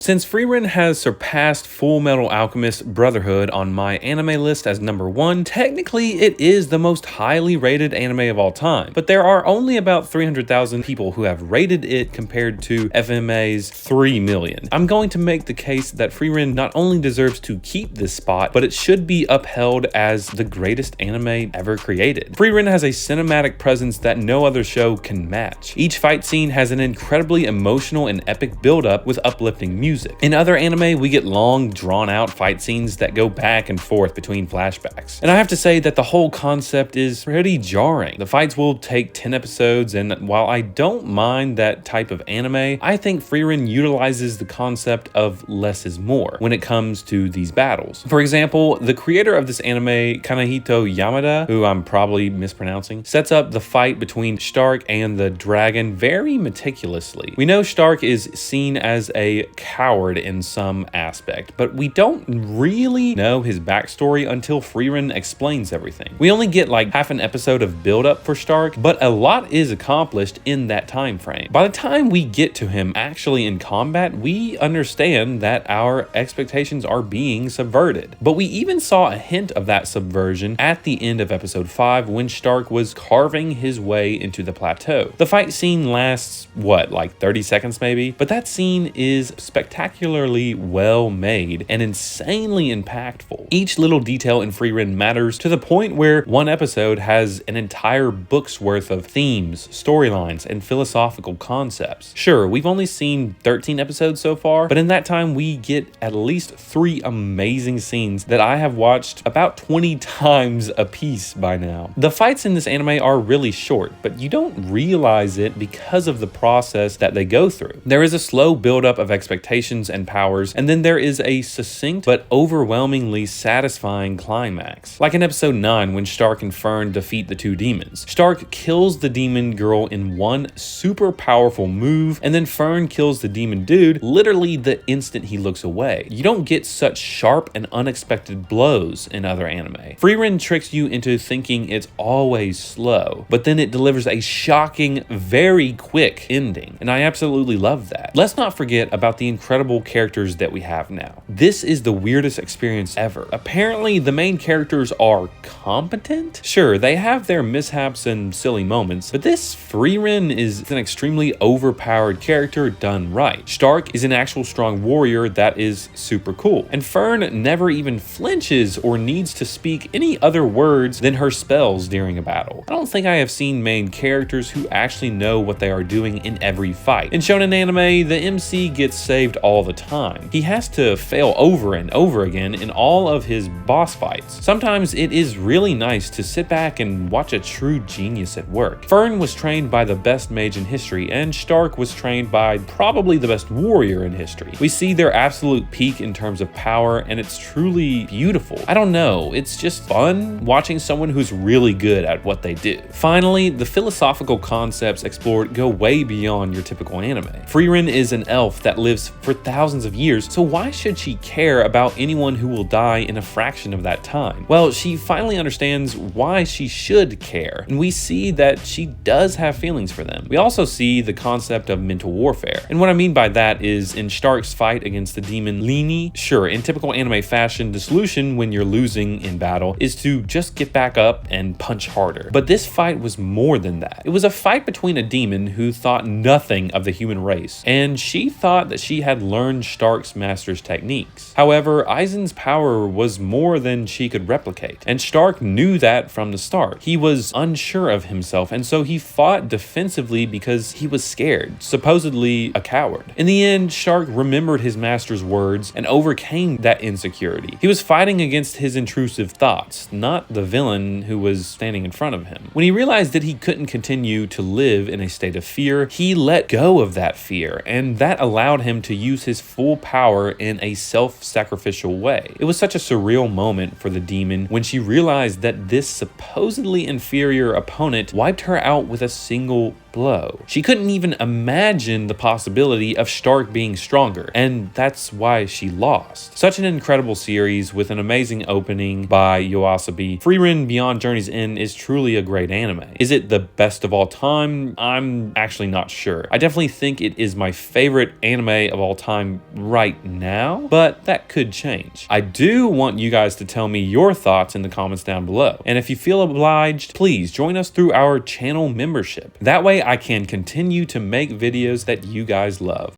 Since Frieren has surpassed Full Metal Alchemist Brotherhood on my anime list as number 1, technically it is the most highly rated anime of all time, but there are only about 300,000 people who have rated it compared to FMA's 3 million. I'm going to make the case that Frieren not only deserves to keep this spot, but it should be upheld as the greatest anime ever created. Frieren has a cinematic presence that no other show can match. Each fight scene has an incredibly emotional and epic build-up with uplifting music. In other anime, we get long, drawn-out fight scenes that go back and forth between flashbacks. And I have to say that the whole concept is pretty jarring. The fights will take 10 episodes, and while I don't mind that type of anime, I think Frieren utilizes the concept of less is more when it comes to these battles. For example, the creator of this anime, Kanehito Yamada, who I'm probably mispronouncing, sets up the fight between Stark and the dragon very meticulously. We know Stark is seen as a coward in some aspect, but we don't really know his backstory until Frieren explains everything. We only get like half an episode of build-up for Stark, but a lot is accomplished in that time frame. By the time we get to him actually in combat, we understand that our expectations are being subverted. But we even saw a hint of that subversion at the end of episode 5 when Stark was carving his way into the plateau. The fight scene lasts, what, like 30 seconds maybe? But that scene is spectacularly well made and insanely impactful. Each little detail in Frieren matters to the point where one episode has an entire book's worth of themes, storylines, and philosophical concepts. Sure, we've only seen 13 episodes so far, but in that time we get at least 3 amazing scenes that I have watched about 20 times a piece by now. The fights in this anime are really short, but you don't realize it because of the process that they go through. There is a slow buildup of expectations and powers, and then there is a succinct but overwhelmingly satisfying climax. Like in episode 9 when Stark and Fern defeat the 2 demons. Stark kills the demon girl in one super powerful move, and then Fern kills the demon dude literally the instant he looks away. You don't get such sharp and unexpected blows in other anime. Frieren tricks you into thinking it's always slow, but then it delivers a shocking, very quick ending, and I absolutely love that. Let's not forget about the incredible characters that we have now. This is the weirdest experience ever. Apparently, the main characters are competent. Sure, they have their mishaps and silly moments, but this Frieren is an extremely overpowered character done right. Stark is an actual strong warrior that is super cool, and Fern never even flinches or needs to speak any other words than her spells during a battle. I don't think I have seen main characters who actually know what they are doing in every fight. In shonen anime, the MC gets saved all the time. He has to fail over and over again in all of his boss fights. Sometimes it is really nice to sit back and watch a true genius at work. Fern was trained by the best mage in history, and Stark was trained by probably the best warrior in history. We see their absolute peak in terms of power, and it's truly beautiful. I don't know, it's just fun watching someone who's really good at what they do. Finally, the philosophical concepts explored go way beyond your typical anime. Frieren is an elf that lives for thousands of years, so why should she care about anyone who will die in a fraction of that time? Well, she finally understands why she should care, and we see that she does have feelings for them. We also see the concept of mental warfare, and what I mean by that is in Stark's fight against the demon Lini, sure, in typical anime fashion, the solution when you're losing in battle is to just get back up and punch harder. But this fight was more than that. It was a fight between a demon who thought nothing of the human race, and she thought that she had learned Stark's master's techniques. However, Eisen's power was more than she could replicate, and Stark knew that from the start. He was unsure of himself, and so he fought defensively because he was scared, supposedly a coward. In the end, Stark remembered his master's words and overcame that insecurity. He was fighting against his intrusive thoughts, not the villain who was standing in front of him. When he realized that he couldn't continue to live in a state of fear, he let go of that fear, and that allowed him to use his full power in a self-sacrificial way. It was such a surreal moment for the demon when she realized that this supposedly inferior opponent wiped her out with a single blow. She couldn't even imagine the possibility of Stark being stronger, and that's why she lost. Such an incredible series with an amazing opening by Yoasobi. Frieren Beyond Journey's End is truly a great anime. Is it the best of all time? I'm actually not sure. I definitely think it is my favorite anime of all all time right now, but that could change. I do want you guys to tell me your thoughts in the comments down below. And if you feel obliged, please join us through our channel membership. That way I can continue to make videos that you guys love.